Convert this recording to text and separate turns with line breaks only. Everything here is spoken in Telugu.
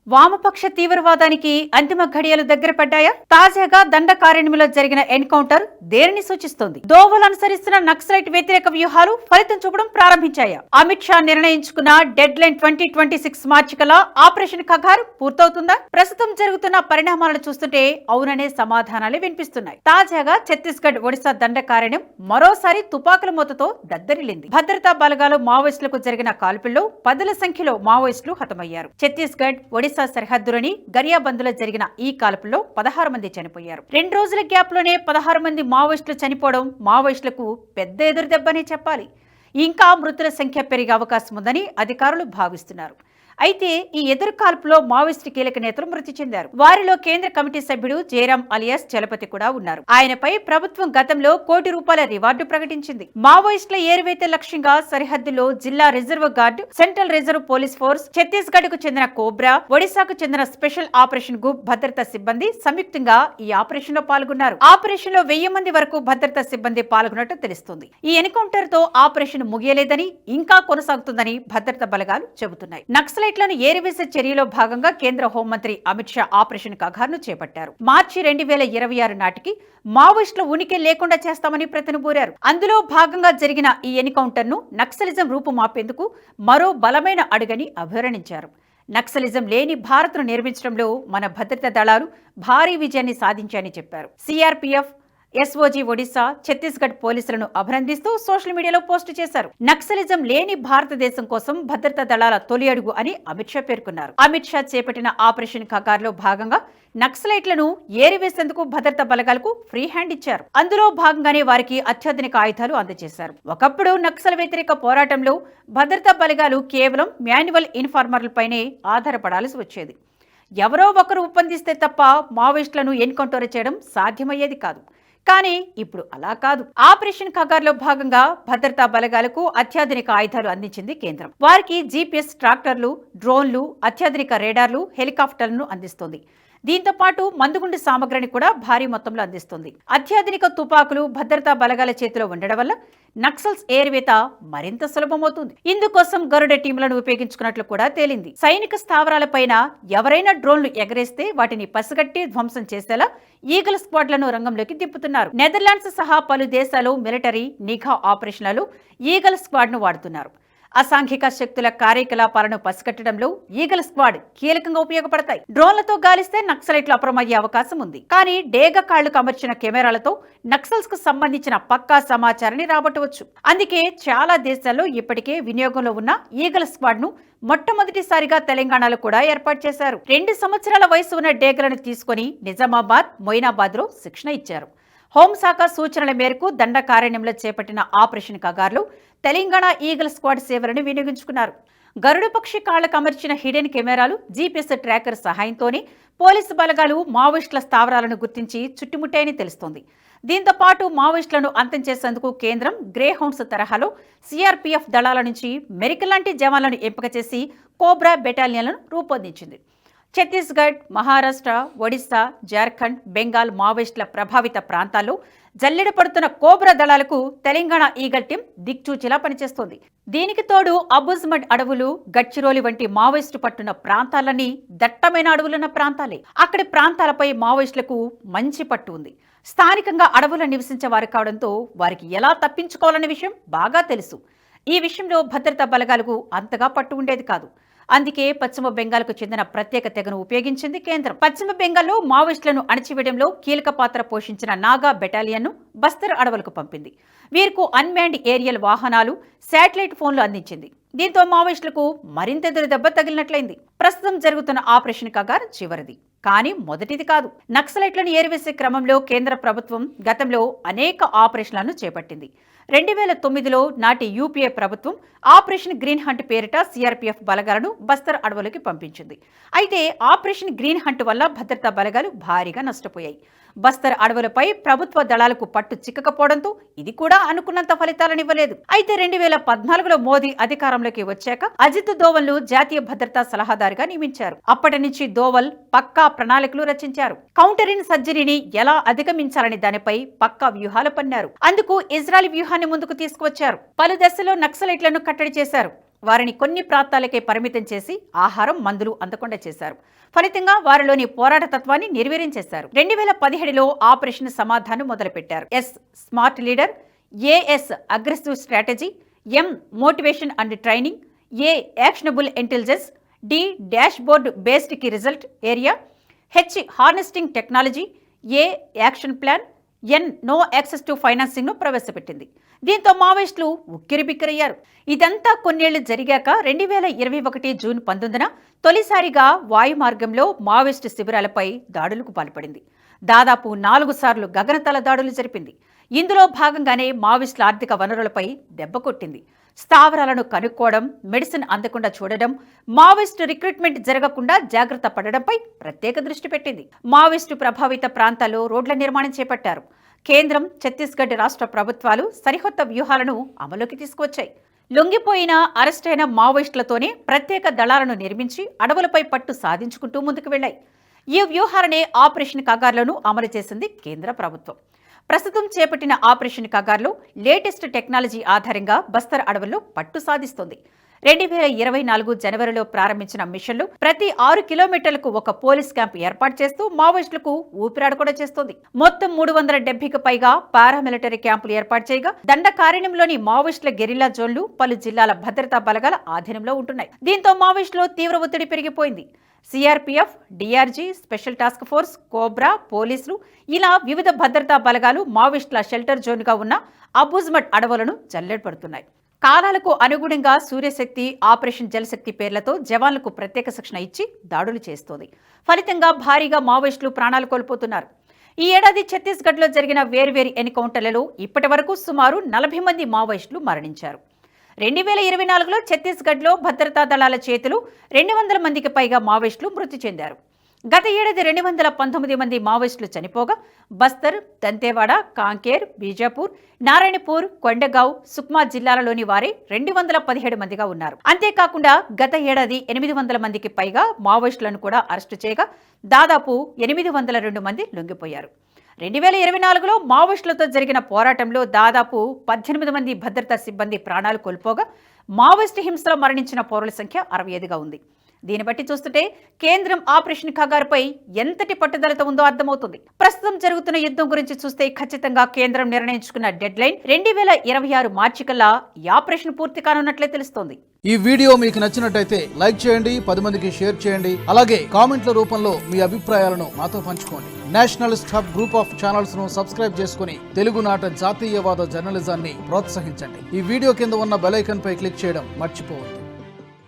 వామపక్ష తీవ్రవాదానికి అంతిమ ఘడియలు దగ్గర పడ్డాయా? తాజాగా దండకారణ్యంలో జరిగిన ఎన్కౌంటర్ దేనిని సూచిస్తోంది? దోవలు అనుసరిస్తున్న నక్సలైట్ వ్యతిరేక వ్యూహాలు ఫలితం చూపడం ప్రారంభించాయా? అమిత్ షా నిర్ణయించుకున్న డెడ్ లైన్ 2026 మార్చి కల్లా ఆపరేషన్ ఖగార్ పూర్తవుతుందా? ప్రస్తుతం జరుగుతున్న పరిణామాలను చూస్తుంటే అవుననే సమాధానాలే వినిపిస్తున్నాయి. తాజాగా ఛత్తీస్గఢ్ ఒడిశా దండకారణ్యం మరోసారి తుపాకుల మూతతో దద్దరిల్లింది. భద్రతా బలగాలు మావోయిస్టులకు జరిగిన కాల్పుల్లో పదుల సంఖ్యలో మావోయిస్టులు హతమయ్యారు. ఛత్తీస్గఢ్ ఒడిశా సరిహద్దులోని గరియాబందులో జరిగిన ఈ కాల్పుల్లో 16 మంది చనిపోయారు. 2 రోజుల గ్యాప్ లోనే 16 మంది మావోయిస్టులు చనిపోవడం మావోయిస్టులకు పెద్ద ఎదురుదెబ్బనే చెప్పాలి. ఇంకా మృతుల సంఖ్య పెరిగే అవకాశం ఉందని అధికారులు భావిస్తున్నారు. అయితే ఈ ఎదురు కాల్పులో మావోయిస్టు కీలక నేతలు మృతి చెందారు. వారిలో కేంద్ర కమిటీ సభ్యుడు జయరాం అలియాస్ చలపతి కూడా ఉన్నారు. ఆయనపై ప్రభుత్వం గతంలో ₹1 కోటి రివార్డు ప్రకటించింది. మావోయిస్టుల ఏరువేత లక్ష్యంగా సరిహద్దులో జిల్లా reserve guard, central reserve police force, Chhattisgarh కు చెందిన కోబ్రా, ఒడిశాకు చెందిన స్పెషల్ ఆపరేషన్ గ్రూప్ భద్రతా సిబ్బంది సంయుక్తంగా ఈ ఆపరేషన్ లో పాల్గొన్నారు. ఆపరేషన్ లో 1000 మంది వరకు భద్రతా సిబ్బంది పాల్గొన్నట్టు తెలుస్తుంది. ఈ ఎన్కౌంటర్ తో ఆపరేషన్ ముగియలేదని, ఇంకా కొనసాగుతుందని భద్రతా బలగాలు చెబుతున్నాయి. నక్సలైట్లను ఏరివేసే చర్యలో భాగంగా కేంద్ర హోంమంత్రి అమిత్ షా ఆపరేషన్ ఖగార్ను చేపట్టారు. మార్చి 2026 నాటికి మావోయిస్టుల ఉనికి లేకుండా చేస్తామని ప్రతినబూరారు. అందులో భాగంగా జరిగిన ఈ ఎన్కౌంటర్ ను నక్సలిజం రూపుమాపేందుకు మరో బలమైన అడుగని అభివర్ణించారు. నక్సలిజం లేని భారత్ను నిర్మించడంలో మన భద్రతా దళాలు భారీ విజయాన్ని సాధించాయని చెప్పారు. సిఆర్పీఎఫ్, ఎస్ఓజీ ఒడిశా, ఛత్తీస్గఢ్ పోలీసులను అభినందిస్తూ సోషల్ మీడియాలో పోస్టు చేశారు. నక్సలిజం లేని భారతదేశం కోసం భద్రతా దళాల తొలి అడుగు అని అమిత్ షా పేర్కొన్నారు. అమిత్ షా చేపట్టిన ఆపరేషన్ ఖగార్ లో భాగంగా నక్సలైట్లను ఏరివేసేందుకు భద్రతా బలగాలకు ఫ్రీ హ్యాండ్ ఇచ్చారు. అందులో భాగంగానే వారికి అత్యాధునిక ఆయుధాలు అందజేశారు. ఒకప్పుడు నక్సల్ వ్యతిరేక పోరాటంలో భద్రతా బలగాలు కేవలం మాన్యువల్ ఇన్ఫార్మర్లపైనే ఆధారపడాల్సి వచ్చేది. ఎవరో ఒకరు ఒప్పందిస్తే తప్ప మావోయిస్టులను ఎన్కౌంటర్ చేయడం సాధ్యమయ్యేది కాదు. కానీ ఇప్పుడు అలా కాదు. ఆపరేషన్ ఖగార్ లో భాగంగా భద్రతా బలగాలకు అత్యాధునిక ఆయుధాలు అందించింది కేంద్రం. వారికి జీపీఎస్ ట్రాక్టర్లు, డ్రోన్లు, అత్యాధునిక రేడార్లు, హెలికాప్టర్లను అందిస్తోంది. దీంతో పాటు మందుగుండు సామగ్రిని కూడా భారీ మొత్తంలో అందిస్తుంది. అత్యాధునిక తుపాకులు భద్రతా బలగాల చేతిలో ఉండడం వల్ల నక్సల్స్ ఏరివేత మరింత సులభమవుతుంది. ఇందుకోసం గరుడ టీంలను ఉపయోగించుకున్నట్లు కూడా తేలింది. సైనిక స్థావరాలపైన ఎవరైనా డ్రోన్లు ఎగరేస్తే వాటిని పసిగట్టి ధ్వంసం చేసేలా ఈగల్ స్క్వాడ్లను రంగంలోకి దింపుతున్నారు. నెదర్లాండ్స్ సహా పలు దేశాలు మిలిటరీ నిఘా ఆపరేషన్లలో ఈగల్ స్క్వాడ్ ను వాడుతున్నారు. అసాంఘిక శక్తుల కార్యకలాపాలను పసిగట్టడంలో ఈగల్ స్క్వాడ్ కీలకంగా ఉపయోగపడతాయి. డ్రోన్లతో గాలిస్తే నక్సలైట్లు అప్రమయ్యే అవకాశం ఉంది. కానీ డేగ కాళ్లకు అమర్చిన కెమెరాలతో నక్సల్స్ కు సంబంధించిన పక్కా సమాచారాన్ని రాబట్టవచ్చు. అందుకే చాలా దేశాల్లో ఇప్పటికే వినియోగంలో ఉన్న ఈగల్ స్క్వాడ్ ను మొట్టమొదటిసారిగా తెలంగాణలో కూడా ఏర్పాటు చేశారు. 2 సంవత్సరాల వయసు ఉన్న డేగలను తీసుకుని నిజామాబాద్, మొయినాబాద్ లో శిక్షణ ఇచ్చారు. హోంశాఖ సూచనల మేరకు దండకారణ్యంలో చేపట్టిన ఆపరేషన్ ఖగార్లో తెలంగాణ ఈగల్ స్క్వాడ్ సేవలను వినియోగించుకున్నారు. గరుడ పక్షి కాళ్లకు అమర్చిన హిడెన్ కెమెరాలు, జీపీఎస్ ట్రాకర్ సహాయంతోనే పోలీసు బలగాలు మావోయిస్టుల స్థావరాలను గుర్తించి చుట్టుముట్టాయని తెలుస్తోంది. దీంతో పాటు మావోయిస్టులను అంతం చేసేందుకు కేంద్రం గ్రే హౌండ్స్ తరహాలో సిఆర్పీఎఫ్ దళాల నుంచి మెరికల్ లాంటి జవాన్లను ఎంపిక చేసి కోబ్రా బెటాలియన్లను రూపొందించింది. ఛత్తీస్గఢ్, మహారాష్ట్ర, ఒడిశా, జార్ఖండ్, బెంగాల్ మావోయిస్టుల ప్రభావిత ప్రాంతాల్లో జల్లెడ పడుతున్న కోబ్రా దళాలకు తెలంగాణ ఈగల్ టీం దిక్చూచిలా పనిచేస్తోంది. దీనికి తోడు అబుజ్మడ్ అడవులు, గడ్చిరోలి వంటి మావోయిస్టు పట్టున్న ప్రాంతాలన్నీ దట్టమైన అడవులున్న ప్రాంతాలే. అక్కడి ప్రాంతాలపై మావోయిస్టులకు మంచి పట్టు ఉంది. స్థానికంగా అడవుల్లో నివసించేవారు కావడంతో వారికి ఎలా తప్పించుకోవాలనే విషయం బాగా తెలుసు. ఈ విషయంలో భద్రతా బలగాలకు అంతగా పట్టు ఉండేది కాదు. అందుకే పశ్చిమ బెంగాల్కు చెందిన ప్రత్యేక తెగను ఉపయోగించింది కేంద్రం. పశ్చిమ బెంగాల్లో మావోయిస్టులను అణచివేయడంలో కీలక పాత్ర పోషించిన నాగా బెటాలియన్ను బస్తర్ అడవులకు పంపింది. వీరికి అన్మాన్డ్ ఏరియల్ వాహనాలు, శాటిలైట్ ఫోన్లు అందించింది. దీంతో మావోయిస్టులకు మరింత ఎదురు దెబ్బ తగిలినట్లయింది. ప్రస్తుతం జరుగుతున్న ఆపరేషన్ ఖగార్ చివరిది, కానీ మొదటిది కాదు. నక్సలైట్లను ఏరివేసే క్రమంలో కేంద్ర ప్రభుత్వం గతంలో అనేక ఆపరేషన్లను చేపట్టింది. 2009లో నాటి యూపీఏ ప్రభుత్వం ఆపరేషన్ గ్రీన్ హంట్ పేరిట సిఆర్పీఎఫ్ బలగాలను బస్తర్ అడవులకి పంపించింది. అయితే ఆపరేషన్ గ్రీన్ హంట్ వల్ల భద్రతా బలగాలు భారీగా నష్టపోయాయి. బస్తర్ అడవులపై ప్రభుత్వ దళాలకు పట్టు చిక్కకపోవడంతో ఇది కూడా అనుకున్నంత ఫలితాలనివ్వలేదు. అయితే 2014లో మోదీ అధికారంలోకి వచ్చాక అజిత్ దోవల్ ను జాతీయ భద్రతా సలహాదారుగా నియమించారు. అప్పటి నుంచి దోవల్ పక్కా ప్రణాళికలు రచించారు. కౌంటర్ ఇన్ సర్జరీని ఎలా అధిగమించాలని దానిపై పక్కా వ్యూహాలు పన్నారు. అందుకు ఇజ్రాయెల్ వ్యూహాన్ని ముందుకు తీసుకువచ్చారు. పలు దశలో నక్సలైట్లను కట్టడి చేశారు. వారిని కొన్ని ప్రాంతాలకే పరిమితం చేసి ఆహారం, మందులు అందకుండా చేశారు. ఫలితంగా వారిలోని పోరాట తత్వాన్ని నిర్వీర్యం చేశారు. 2017లో ఆపరేషన్ సమాధానం మొదలుపెట్టారు. S smart leader, AS aggressive strategy, M motivation and training, A actionable intelligence, D dashboard based key result area, H harnessing technology, A action plan, N no access to financing ను ప్రవేశపెట్టింది. దీంతో మావోయిస్టులు ఉక్కిరిబిక్కిరయ్యారు. ఇదంతా కొన్నేళ్లు జరిగాక 2021 జూన్ 19న తొలిసారిగా వాయు మార్గంలో మావోయిస్టు శిబిరాలపై దాడులకు పాల్పడింది. దాదాపు 4 సార్లు గగనతల దాడులు జరిపింది. ఇందులో భాగంగానే మావోయిస్టుల ఆర్థిక వనరులపై దెబ్బ కొట్టింది. స్థావరాలను కనుక్కోవడం, మెడిసిన్ అందకుండా చూడడం, మావోయిస్టు రిక్రూట్మెంట్ జరగకుండా జాగ్రత్త పడడంపై ప్రత్యేక దృష్టి పెట్టింది. మావోయిస్టు ప్రభావిత ప్రాంతాల్లో రోడ్ల నిర్మాణం చేపట్టారు. కేంద్రం, ఛత్తీస్గఢ్ రాష్ట్ర ప్రభుత్వాలు సరికొత్త వ్యూహాలను అమలుకి తీసుకువచ్చాయి. లొంగిపోయిన, అరెస్ట్ అయిన మావోయిస్టులతోనే ప్రత్యేక దళాలను నిర్మించి అడవులపై పట్టు సాధించుకుంటూ ముందుకు వెళ్లాయి. ఈ వ్యూహాలనే ఆపరేషన్ కగార్లను అమలు చేసింది కేంద్ర ప్రభుత్వం. ప్రస్తుతం చేపట్టిన ఆపరేషన్ కగార్లో లేటెస్ట్ టెక్నాలజీ ఆధారంగా బస్తర్ అడవుల్లో పట్టు సాధిస్తోంది. 2024 జనవరిలో ప్రారంభించిన మిషన్లు ప్రతి 6 కిలోమీటర్లకు ఒక పోలీస్ క్యాంప్ ఏర్పాటు చేస్తూ మావోయిస్టులకు ఊపిరాడకుండా చేస్తోంది. మొత్తం 370కి పైగా పారామిలిటరీ క్యాంపులు ఏర్పాటు చేయగా దండకారణ్యంలోని మావోయిస్టుల గెరిల్లా జోన్లు పలు జిల్లాల భద్రతా బలగాల ఆధీనంలో ఉంటున్నాయి. దీంతో మావోయిస్టులో తీవ్ర ఒత్తిడి పెరిగిపోయింది. CRPF, DRG, special task force, cobra, పోలీసులు ఇలా వివిధ భద్రతా బలగాలు మావోయిస్టుల షెల్టర్ జోన్గా ఉన్న అబూజ్మట్ అడవులను జల్లెడపడుతున్నాయి. కాలాలకు అనుగుణంగా సూర్యశక్తి, ఆపరేషన్ జలశక్తి పేర్లతో జవాన్లకు ప్రత్యేక శిక్షణ ఇచ్చి దాడులు చేస్తోంది. ఫలితంగా భారీగా మావోయిస్టులు ప్రాణాలు కోల్పోతున్నారు. ఈ ఏడాది ఛత్తీస్గఢ్లో జరిగిన వేర్వేరు ఎన్కౌంటర్లలో ఇప్పటి వరకు సుమారు 40 మంది మావోయిస్టులు మరణించారు. 2024లో ఛత్తీస్గఢ్లో భద్రతా దళాల చేతులు 200 మందికి పైగా మావోయిస్టులు మృతి చెందారు. గత ఏడాది 219 మంది మావోయిస్టులు చనిపోగా బస్తర్, దంతేవాడ, కాంకేర్, బీజాపూర్, నారాయణపూర్, కొండగావ్, సుక్మా జిల్లాలలోని వారే 217 మందిగా ఉన్నారు. అంతేకాకుండా గత ఏడాది 800 మందికి పైగా మావోయిస్టులను కూడా అరెస్టు చేయగా దాదాపు 802 మంది లొంగిపోయారు. 2024లో మావోయిస్టులతో జరిగిన పోరాటంలో దాదాపు 18 మంది భద్రతా సిబ్బంది ప్రాణాలు కోల్పోగా మావోయిస్టు హింసలో మరణించిన పౌరుల సంఖ్య 65గా ఉంది. దీన్ని బట్టి చూస్తుంటే కేంద్రం ఆపరేషన్ కగారుపై ఎంతటి పట్టుదలతో ఉందో అర్థమవుతుంది. ప్రస్తుతం జరుగుతున్న యుద్ధం గురించి చూస్తే ఖచ్చితంగా కేంద్రం నిర్ణయించుకున్న డెడ్ లైన్ 2026 మార్చి కల్లా ఈ ఆపరేషన్ పూర్తి కానున్నట్లే తెలుస్తోంది.
ఈ వీడియో మీకు నచ్చినట్టయితే లైక్ చేయండి, 10 మందికి షేర్ చేయండి. అలాగే కామెంట్ల రూపంలో మీ అభిప్రాయాలను మాతో పంచుకోండి. Nationalist hub group of channels ను సబ్స్క్రైబ్ చేసుకుని తెలుగునాట జాతీయవాద జర్నలిజాన్ని ప్రోత్సహించండి. ఈ వీడియో కింద ఉన్న బెల్ ఐకాన్ పై క్లిక్ చేయడం మర్చిపోవద్దు.